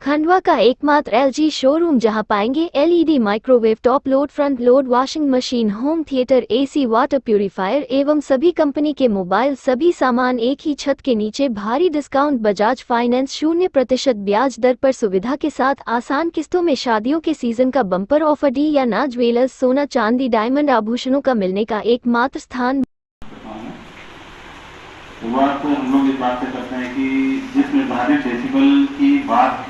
खंडवा का एकमात्र LG showroom जहां पाएंगे LED microwave, top load, front load, washing machine, home theatre, AC, water purifier एवं सभी कंपनी के मोबाइल, सभी सामान एक ही छत के नीचे। भारी डिस्काउंट, बजाज फाइनेंस, 0% ब्याज दर पर सुविधा के साथ आसान किस्तों में। शादियों के सीजन का बम्पर ऑफर। डी या ना ज्वेलर्स, सोना चांदी डायमंड आभूषणों का मिलने का एकमात्र स्थान। शुरुआत तो हम लोग इस बात से करते हैं कि जिस निर्धारित डेसिबल की बात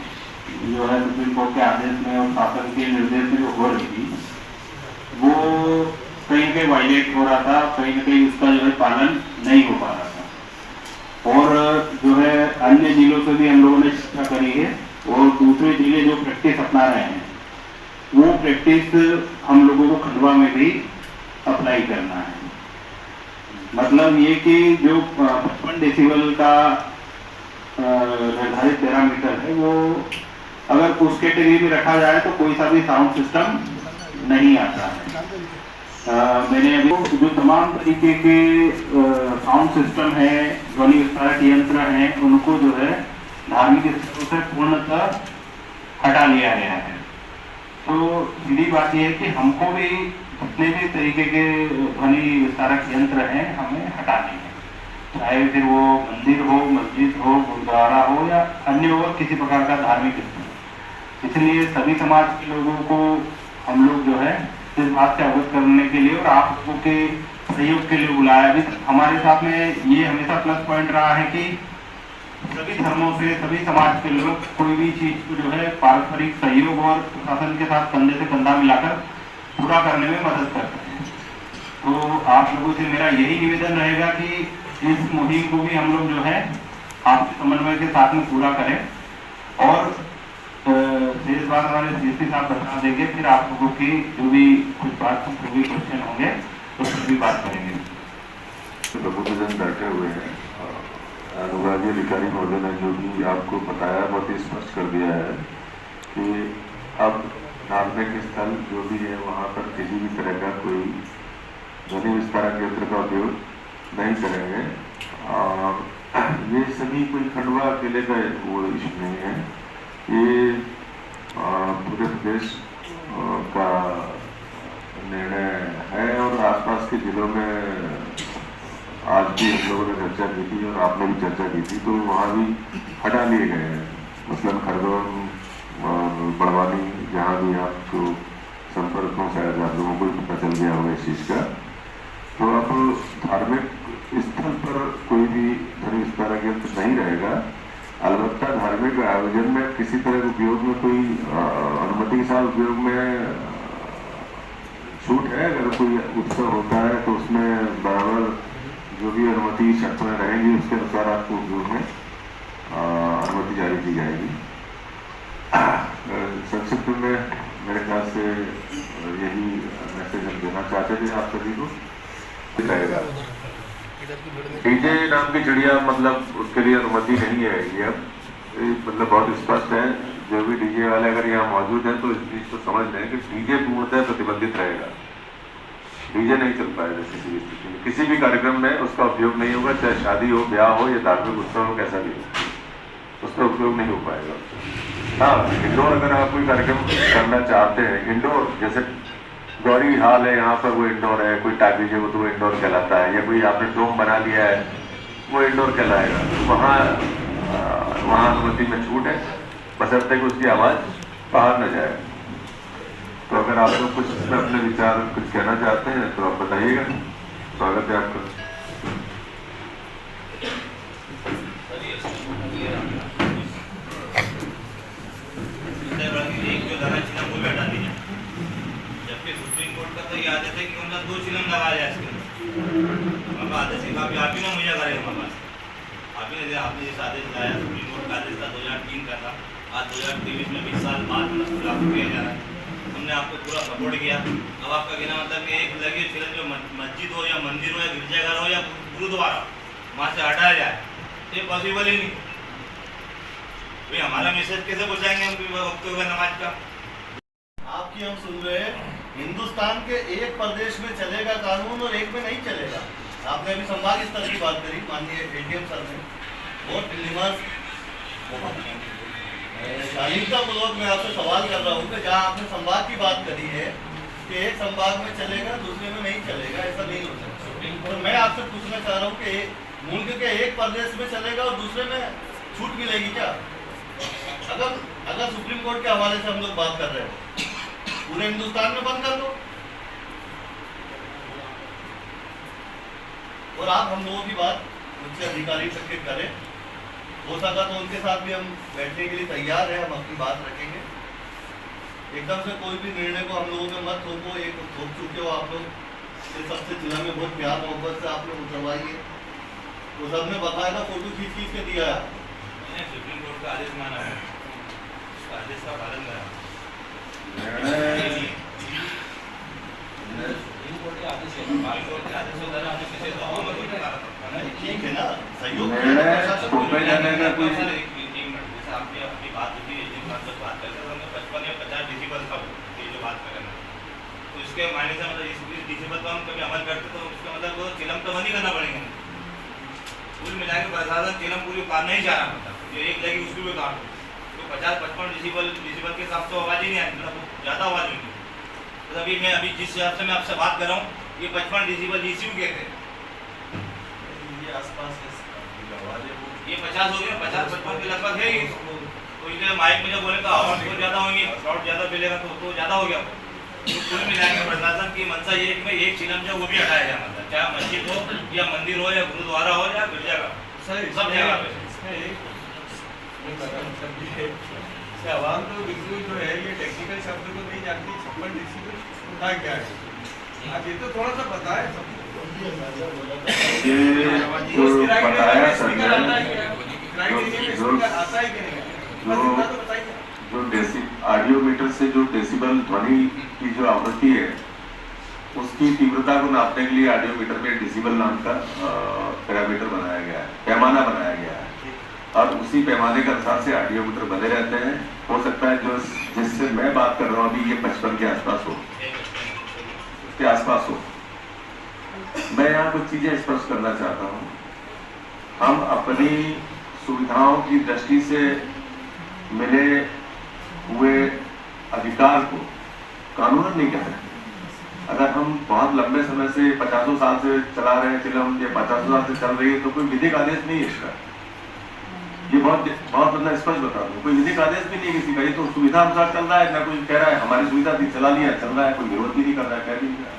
जो है सुप्रीम कोर्ट के आदेश में और शासन के निर्देश में जो हो रही थी, वो कहीं ना कहीं वायलेट हो रहा था, कहीं ना कहीं उसका जो है पालन नहीं हो पा रहा था। और जो है अन्य जिलों से भी हम लोगों ने चर्चा करी है और दूसरे जिले जो प्रैक्टिस अपना रहे हैं, वो प्रैक्टिस हम लोगों को खंडवा में भी अप्लाई करना है। मतलब ये कि जो 55 डेसिबल का निर्धारित पैरामीटर है, वो अगर उस कैटेगरी में रखा जाए तो कोई सा भी साउंड सिस्टम नहीं आता है। मैंने अभी जो तमाम तरीके के साउंड सिस्टम है, ध्वनि विस्तारक यंत्र हैं, उनको जो है धार्मिक स्थलों से पूर्णतः हटा लिया गया है। तो सीधी बात यह है कि हमको भी जितने भी तरीके के ध्वनि विस्तारक यंत्र हैं, हमें हटाने हैं, चाहे फिर वो मंदिर हो, मस्जिद हो, गुरुद्वारा हो या अन्य और किसी प्रकार का धार्मिक स्थल। इसलिए सभी समाज के लोगों को हम लोग जो है इस बात से अवगत करने के लिए और आप लोगों के सहयोग के लिए बुलाया। अभी हमारे साथ में ये हमेशा प्लस पॉइंट रहा है कि सभी धर्मों से, सभी समाज के लोग कोई भी चीज को जो है पारस्परिक सहयोग और प्रशासन के साथ कंधे से कंधा मिलाकर पूरा करने में मदद करते हैं। तो आप लोगों से मेरा यही निवेदन रहेगा कि इस मुहिम को भी हम लोग जो है आपके समन्वय के साथ में पूरा करें। और शेष बात हमारे सीएसपी साहब बता देंगे, फिर आप लोगों की जो भी कुछ बात जो भी क्वेश्चन होंगे उस पर भी बात करेंगे। प्रबुद्धजन बैठे हुए हैं, अनुरागी अधिकारी महोदय ने जो भी आपको बताया बहुत ही स्पष्ट कर दिया है कि अब धार्मिक स्थल जो भी है वहाँ पर किसी भी तरह का कोई ध्वनि विस्तारक यंत्र का उपयोग नहीं करेंगे। और ये सभी कोई खंडवा अकेले का वो इशू नहीं है, ये पूरे प्रदेश का निर्णय है। और आसपास के जिलों में आज भी हम लोगों ने चर्चा की थी और आपने भी चर्चा की थी, तो वहाँ भी हटा लिए गए हैं। मसलन खरगोन और बड़वानी, जहाँ भी आपको संपर्क हो, शायद आप लोगों को भी पता चल गया होगा इस चीज़ का। तो अब धार्मिक स्थल पर कोई भी ध्वनि विस्तारक यंत्र नहीं रहेगा। अलबत्ता धार्मिक आयोजन में किसी तरह के उपयोग में कोई अनुमति के साथ उपयोग में छूट है। अगर कोई उत्सव होता है तो उसमें बराबर जो भी अनुमति शर्तें रहेंगी उसके अनुसार आपको उपयोग में अनुमति जारी की जाएगी। संक्षिप्त में मेरे ख्याल से यही मैसेज हम देना चाहते थे आप सभी को। रहेगा डीजे नाम की चिड़िया, मतलब उसके लिए अनुमति नहीं है। ये अब मतलब बहुत स्पष्ट है। जो भी डीजे वाले अगर यहाँ मौजूद हैं तो इस चीज को समझ लें कि डीजे पूर्णतः प्रतिबंधित रहेगा। डीजे नहीं चल पाएगा किसी भी स्थिति में, किसी भी कार्यक्रम में उसका उपयोग नहीं होगा, चाहे शादी हो, ब्याह हो या धार्मिक उत्सव हो, कैसा भी हो, उसका उपयोग नहीं हो पाएगा। हाँ, इंडोर अगर आप कोई कार्यक्रम करना चाहते हैं, इंडोर जैसे गौरी हाल है यहाँ पर, वो इंडोर है। कोई टाइप है वो तो वो इंडोर कहलाता है, या कोई आपने डोम बना लिया है वो इंडोर कहलाएगा। वहाँ अनुमति में छूट है, बशर्ते कि उसकी आवाज़ बाहर न जाए। तो अगर आप लोग कुछ इसमें अपने विचार कुछ कहना चाहते हैं तो आप बताइएगा। स्वागत है आपका। सुप्रीम कोर्ट का तो ये आदेश है कि उनका 2 चिलम लगा जाए इसके अंदर। आदेश आप ही ना मुझे करेगा हमारे पास, आपने जिस आदेश लाया सुप्रीम कोर्ट का आदेश था 2003 का था, आज 2023 में 20 साल बाद लागू किया जा रहा है। हमने आपको पूरा सपोर्ट किया। अब आपका कहना मतलब कि एक लगे चिलम जो मस्जिद हो या मंदिर हो या गिरजाघर हो या गुरुद्वारा, वहाँ से हटाया जाए, ये पॉसिबल ही नहीं। भाई हमारा मैसेज कैसे पहुँचाएंगे हम वक्त होगा नमाज का? आपकी हम सुन रहे हैं, हिंदुस्तान के एक प्रदेश में चलेगा कानून और एक में नहीं चलेगा। आपने अभी संभाग स्तर की बात करी, माननीय एडीएम सर ने, बहुत डिलीवर्स शालीनतापूर्वक मैं आपसे सवाल कर रहा हूँ कि जहाँ आपने संवाद की बात करी है कि एक संभाग में चलेगा दूसरे में नहीं चलेगा, ऐसा नहीं हो सकता। तो मैं आपसे पूछना चाह रहा हूँ कि मुल्क के एक प्रदेश में चलेगा और दूसरे में छूट मिलेगी क्या? अगर सुप्रीम कोर्ट के हवाले से हम लोग बात कर रहे हैं, पूरे हिंदुस्तान में बंद कर दो और आप हम लोगों की बात उनसे अधिकारी तक के करें। हो सका तो उनके साथ भी हम बैठने के लिए तैयार हैं, हम अपनी बात रखेंगे। एकदम से कोई भी निर्णय को हम लोगों में मत थोपो, एक थोप चुके हो आप लोग। ये सबसे जिला में बहुत प्यार मोहब्बत से आप लोग उतरवाई है, वो सब ने बकायदा फोटो खींच के दिया है। मैंने सुप्रीम कोर्ट का आदेश माना है, उसका आदेश का पालन करा। सुप्रीम कोर्ट के आदेश है, सुप्रीम कोर्ट के आदेश होता है, आपने किसी दबाव में कोई करा था? ठीक है ना, सहयोग जाने का कोई जैसे आपकी अपनी बात होती है, जिन बात पर बात करते हैं हमने 55 या 50 डेसिबल का ये जो बात कर रहे हैं, तो इसके मायने से मतलब इस डेसिबल पर हम कभी अमल करते तो उसका मतलब वो चिलम तो बंद ही करना पड़ेगा। कुल मिला के प्रशासन चिलम पूरी उतार नहीं जा रहा, मतलब जो एक लगी उसको भी उतार दो, तो 50-55 डेसिबल के हिसाब से आवाज़ ही नहीं आती, मतलब ज़्यादा आवाज़ नहीं। तो अभी मैं जिस हिसाब से मैं आपसे बात कर रहा हूँ, ये 55 डेसिबल ECU के थे, आसपास ये 50 हो गया, 50-55 के लगभग है। तो इसलिए माइक में जब बोले तो आवाज बहुत ज़्यादा होंगी, क्राउड ज़्यादा मिलेगा तो ज़्यादा हो गया। तो कुल मिला के प्रशासन की मंशा ये है कि एक चिलम जो वो भी हटाया जाए, मतलब चाहे मस्जिद हो या मंदिर हो या गुरुद्वारा हो या गिरजाघर, सब जगह पे। आवाम तो बिल्कुल जो है ये टेक्निकल शब्द को नहीं जानती, 56 डेसिबल होता क्या है, आप ये तो थोड़ा सा बताएं सबको। ये जो बताया सर जो ऑडियोमीटर से जो डेसिबल ध्वनि की जो आवृत्ति है उसकी तीव्रता को नापने के लिए ऑडियोमीटर में डेसिबल नाम का पैरामीटर बनाया गया है, पैमाना बनाया गया है, और उसी पैमाने के अनुसार से ऑडियोमीटर बने रहते हैं। हो सकता है जो जिससे मैं बात कर रहा हूँ अभी ये 55 के आसपास हो, उसके आसपास हो। मैं यहाँ कुछ चीजें स्पष्ट करना चाहता हूँ। हम अपनी सुविधाओं की दृष्टि से मिले हुए अधिकार को कानून नहीं कह सकते। अगर हम बहुत लंबे समय से 50 साल से चला रहे हैं चिलम, या 50 साल से चल रही है, तो कोई विधिक आदेश नहीं है इसका। ये बहुत मतलब स्पष्ट बता दूं, कोई विधिक आदेश भी नहीं किसी का, ये तो सुविधा अनुसार चल रहा है। ना कोई कह रहा है हमारी सुविधा थी चला लिया, चल रहा है, कोई विरोध भी नहीं कर रहा है, कह भी नहीं रहा।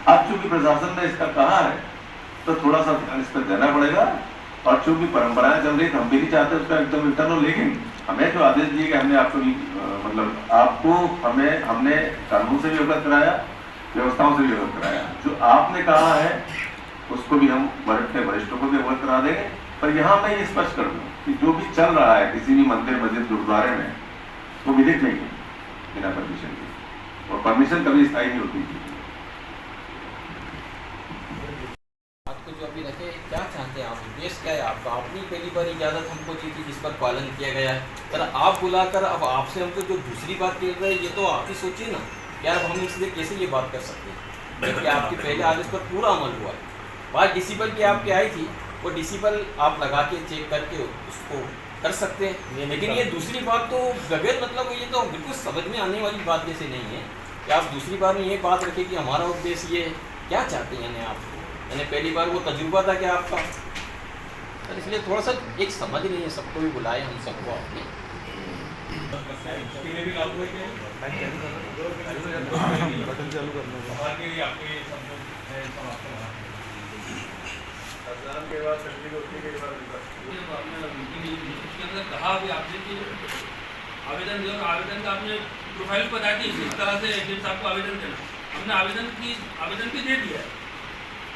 अब चूंकि प्रशासन ने इसका कहा है तो थोड़ा सा ध्यान इस पर देना पड़ेगा, और चूंकि परंपराएं चल रही, तो हम भी नहीं चाहते उसका एकदम रिटर्न हो। लेकिन हमें जो आदेश दिए गए, हमने आपको मतलब आपको हमने कानून से भी अवगत कराया, व्यवस्थाओं से भी अवगत कराया। जो आपने कहा है उसको भी हम वरिष्ठों को भी अवगत करा देंगे। पर यहाँ मैं ये स्पष्ट कर दूं कि जो भी चल रहा है किसी भी मंदिर, मस्जिद, गुरुद्वारे में, वो विधिक नहीं है बिना परमिशन के, और परमिशन कभी स्थायी नहीं होती थी। आपको जो अभी रखे, क्या चाहते हैं आप, उद्देश्य क्या है आपका? आपने पहली बार इजाज़त हमको दी थी जिस पर पालन किया गया है, पर आप बुलाकर अब आपसे हमको जो दूसरी बात कह रहे हैं, ये तो आप ही सोचिए ना यार, हम इसलिए कैसे ये बात कर सकते हैं जबकि आपके पहले आदेश पर पूरा अमल हुआ है। बात डिसिबल की आपके आई थी, वो डिसिबल आप लगा के चेक करके उसको कर सकते हैं, लेकिन ये दूसरी बात तो बगैर मतलब ये तो बिल्कुल समझ में आने वाली बात जैसे नहीं है कि आप दूसरी बार में ये बात रखें कि हमारा उद्देश्य ये है। क्या चाहते हैं यानी आप? मैंने पहली बार वो तजुर्बा था क्या आपका, तो इसलिए थोड़ा सा एक समझ नहीं है। सबको भी बुलाए हम सबको अपने बटन चालू करना कहा अभी आपने कि आवेदन दिया, आवेदन का आपने प्रोफाइल बता दी इस तरह से एडमिन साहब को आवेदन देना, हमने आवेदन की दे दिया।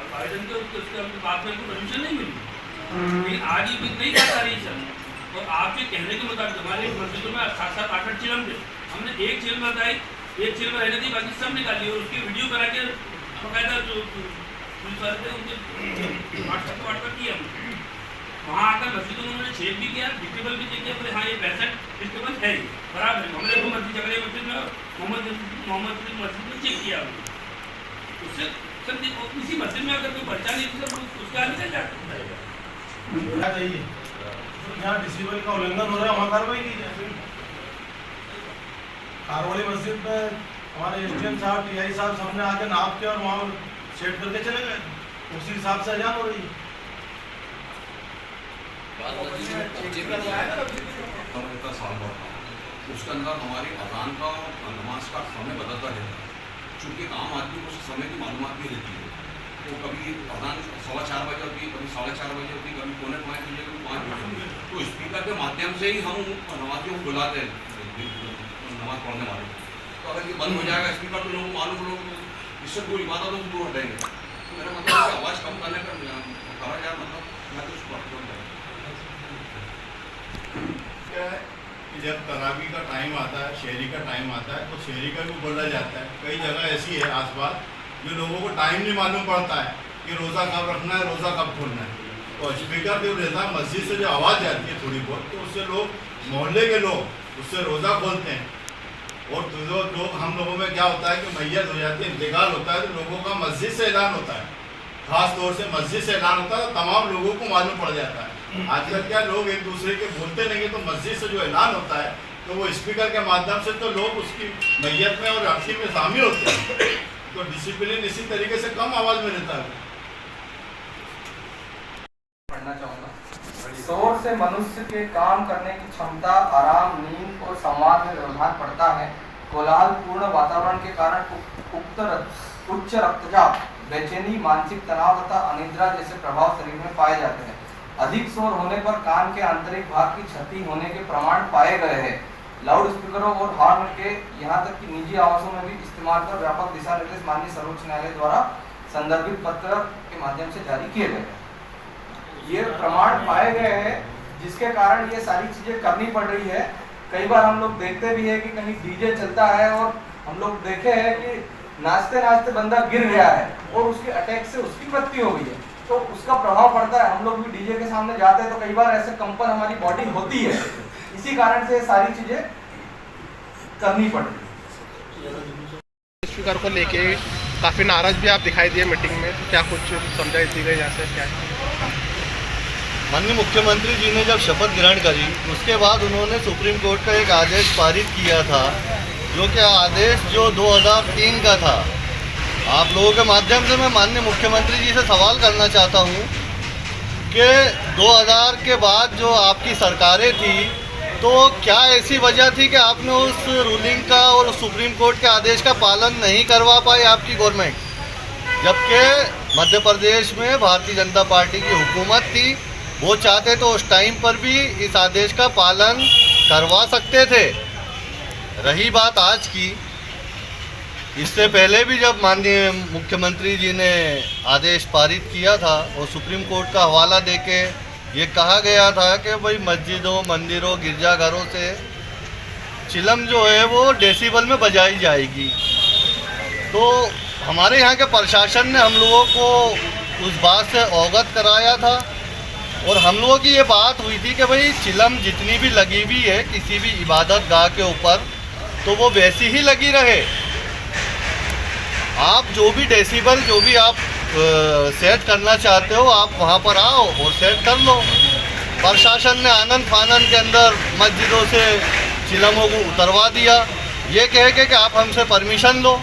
अब आवेदन के उसके बाद में परमिशन नहीं मिली, लेकिन आज ये नई बात आ रही है सर। और आपके कहने के मुताबिक हमारे मस्जिदों में 7-7, 8-8 चिलम थे, हमने एक चिल में बताई, एक चिल में रहने दी, बाकी सब निकाली और उसकी वीडियो करा के बाकायदा जो पुलिस वाले थे उनके व्हाट्सएप किया। वहाँ आकर मस्जिदों में उन्होंने चेक भी किया, डिस्टेबल भी चेक किया, बोले हाँ ये 65 डिस्टेबल है बराबर। हमने वो मस्जिद झगड़े मस्जिद में मोहम्मद मस्जिद में चेक किया, उससे सर किसी मस्जिद में अगर कोई पर्चा नहीं तो उसका निकल जाता है। यहाँ डिसेबल का उल्लंघन हो रहा है, वहाँ कार्रवाई की जाए। खारवाली मस्जिद में हमारे SDM साहब, TI साहब सबने आके नाप के और वहाँ सेट करके चले गए, उसी हिसाब से अजान हो रही है। उसके अंदर हमारी अजान का और नमाज का समय बदलता रहता है, चूँकि आम आदमी को समय की मालूमात नहीं रहती है, तो कभी अजान 4:15 बजे होती है, कभी 4:30 बजे होती है, कभी 4:45 बजे, कभी 5 बजे होती है। तो स्पीकर के माध्यम से ही हम नमाजियों को बुलाते हैं, नमाज पढ़ने वाले। तो अगर ये बंद हो जाएगा स्पीकर तो लोगों को मालूम, लोग इससे कोई इबादत लोग दूर हटेंगे। तो मेरा मतलब है आवाज़ कम करने का कहा जाए, मतलब मैं तो उसको क्या है कि जब तरावी का टाइम आता है, शहरी का टाइम आता है, तो शहरी का भी बोला जाता है। कई जगह ऐसी है आसपास जो लोगों को टाइम नहीं मालूम पड़ता है कि रोज़ा कब रखना है, रोज़ा कब खोलना है। तो स्पीकर जो रहता है, मस्जिद से जो आवाज़ जाती है थोड़ी बहुत, तो उससे लोग, मोहल्ले के लोग उससे रोज़ा खोलते हैं। और जो लोग, हम लोगों में क्या होता है कि मैयत हो जाती है, इंतकाल होता है, तो लोगों का मस्जिद से ऐलान होता है, ख़ास तौर से मस्जिद से ऐलान होता है, तो तमाम लोगों को मालूम पड़ जाता है। आजकल क्या लोग एक दूसरे के बोलते नहीं है, तो मस्जिद से जो ऐलान होता है तो वो स्पीकर के माध्यम से तो लोग उसकी मैयत में और अर्थी में शामिल होते हैं। तो डिसिप्लिन इसी तरीके से कम आवाज़ में रहता है। पढ़ना चाहूँगा। शोर से मनुष्य के काम करने की क्षमता, आराम, नींद और संवाद में व्यवधान पड़ता है। कोलाहल पूर्ण वातावरण के कारण उच्च रक्तचाप, बेचैनी, मानसिक तनाव तथा अनिद्रा जैसे प्रभाव शरीर में पाए जाते हैं। अधिक शोर होने पर कान के आंतरिक भाग की क्षति होने के प्रमाण पाए गए हैं। लाउड स्पीकरों और हॉर्न के यहाँ तक कि निजी आवासों में भी इस्तेमाल पर व्यापक दिशा निर्देश माननीय सर्वोच्च न्यायालय द्वारा संदर्भित पत्र के माध्यम से जारी किए गए हैं। ये प्रमाण पाए गए हैं, जिसके कारण ये सारी चीजें करनी पड़ रही है। कई बार हम लोग देखते भी है कि कहीं डीजे चलता है और हम लोग देखे हैं कि नाचते नाचते बंदा गिर गया है और उसके अटैक से उसकी मृत्यु हो गई है, तो उसका प्रभाव पड़ता है। हम लोग भी डीजे के सामने जाते हैं तो कई बार ऐसे कंपन हमारी बॉडी होती है, इसी कारण से सारी चीजें करनी पड़ रही है। स्पीकर को लेके काफी नाराज भी आप दिखाई दिए मीटिंग में, तो क्या कुछ समझाई दी गई, यहाँ से क्या है? माननीय मुख्यमंत्री जी ने जब शपथ ग्रहण करी, उसके बाद उन्होंने सुप्रीम कोर्ट का एक आदेश पारित किया था, जो कि आदेश जो 2003 का था। आप लोगों के माध्यम से मैं माननीय मुख्यमंत्री जी से सवाल करना चाहता हूँ कि 2000 के बाद जो आपकी सरकारें थी, तो क्या ऐसी वजह थी कि आपने उस रूलिंग का और सुप्रीम कोर्ट के आदेश का पालन नहीं करवा पाई आपकी गवर्नमेंट? जबकि मध्य प्रदेश में भारतीय जनता पार्टी की हुकूमत थी, वो चाहते तो उस टाइम पर भी इस आदेश का पालन करवा सकते थे। रही बात आज की, इससे पहले भी जब माननीय मुख्यमंत्री जी ने आदेश पारित किया था और सुप्रीम कोर्ट का हवाला देके ये कहा गया था कि भाई मस्जिदों, मंदिरों, गिरजाघरों से चिलम जो है वो डेसिबल में बजाई जाएगी। तो हमारे यहाँ के प्रशासन ने हम लोगों को उस बात से अवगत कराया था और हम लोगों की ये बात हुई थी कि भाई चिलम जितनी भी लगी हुई है किसी भी इबादत गाह के ऊपर, तो वो वैसी ही लगी रहे। आप जो भी डेसिबल जो भी आप सेट करना चाहते हो, आप वहाँ पर आओ और सेट कर लो। प्रशासन ने आनंद फानन के अंदर मस्जिदों से चिलमों को उतरवा दिया, ये कह के कि आप हमसे परमिशन लो।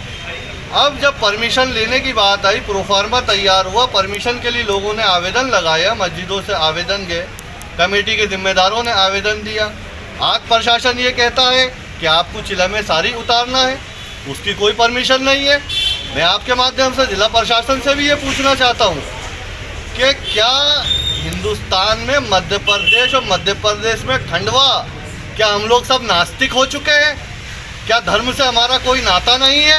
अब जब परमिशन लेने की बात आई, प्रोफार्मा तैयार हुआ, परमिशन के लिए लोगों ने आवेदन लगाया, मस्जिदों से आवेदन गए, कमेटी के जिम्मेदारों ने आवेदन दिया। आज प्रशासन ये कहता है कि आपको चिलमें सारी उतारना है, उसकी कोई परमिशन नहीं है। मैं आपके माध्यम से जिला प्रशासन से भी ये पूछना चाहता हूँ कि क्या हिंदुस्तान में मध्य प्रदेश और मध्य प्रदेश में खंडवा, क्या हम लोग सब नास्तिक हो चुके हैं? क्या धर्म से हमारा कोई नाता नहीं है?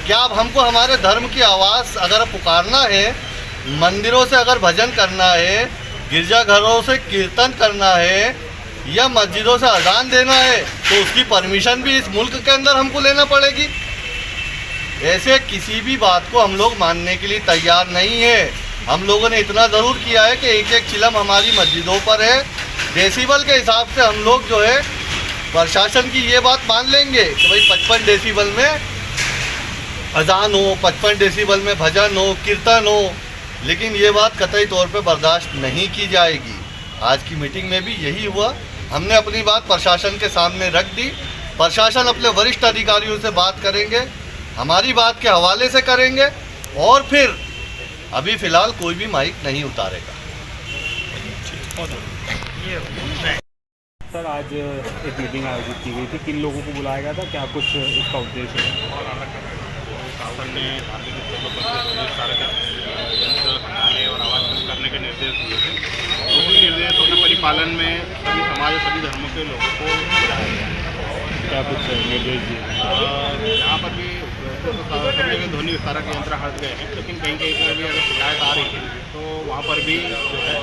क्या अब हमको हमारे धर्म की आवाज़ अगर पुकारना है, मंदिरों से अगर भजन करना है, गिरजाघरों से कीर्तन करना है या मस्जिदों से अजान देना है, तो उसकी परमिशन भी इस मुल्क के अंदर हमको लेना पड़ेगी। ऐसे किसी भी बात को हम लोग मानने के लिए तैयार नहीं है। हम लोगों ने इतना ज़रूर किया है कि एक एक चिलम हमारी मस्जिदों पर है, डेसिबल के हिसाब से हम लोग जो है प्रशासन की ये बात मान लेंगे कि भाई 55 डेसिबल में अजान हो, 55 डेसिबल में भजन हो, कीर्तन हो, लेकिन ये बात कतई तौर पे बर्दाश्त नहीं की जाएगी। आज की मीटिंग में भी यही हुआ। हमने अपनी बात प्रशासन के सामने रख दी प्रशासन अपने वरिष्ठ अधिकारियों से बात करेंगे, हमारी बात के हवाले से करेंगे और फिर अभी फ़िलहाल कोई भी माइक नहीं उतारेगा। सर, आज एक मीटिंग आयोजित की गई थी, किन लोगों को बुलाया गया था, क्या कुछ इसका उद्देश्य है? शासन ने धार्मिक स्थलों पर यंत्र हटाने और आवाज़ बंद करने के निर्देश दिए थे। उसी निर्देशों के परिपालन में सभी समाज और सभी धर्मों के लोगों को बुलाया गया है। क्या कुछ निर्देश दिए? यहाँ पर भी वैसे तो सभी जगह ध्वनि विस्तारक यंत्र हट गए हैं, लेकिन कहीं कहीं पर भी अगर शिकायत आ रही है तो वहाँ पर भी जो है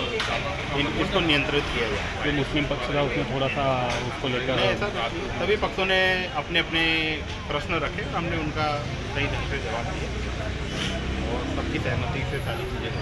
इसको नियंत्रित किया जाए। जो मुस्लिम पक्ष था उसमें थोड़ा सा उसको लेकर ऐसा सभी पक्षों ने अपने अपने प्रश्न रखे, हमने उनका सही ढंग से जवाब दिया और सबकी सहमति से सारी चीज़ें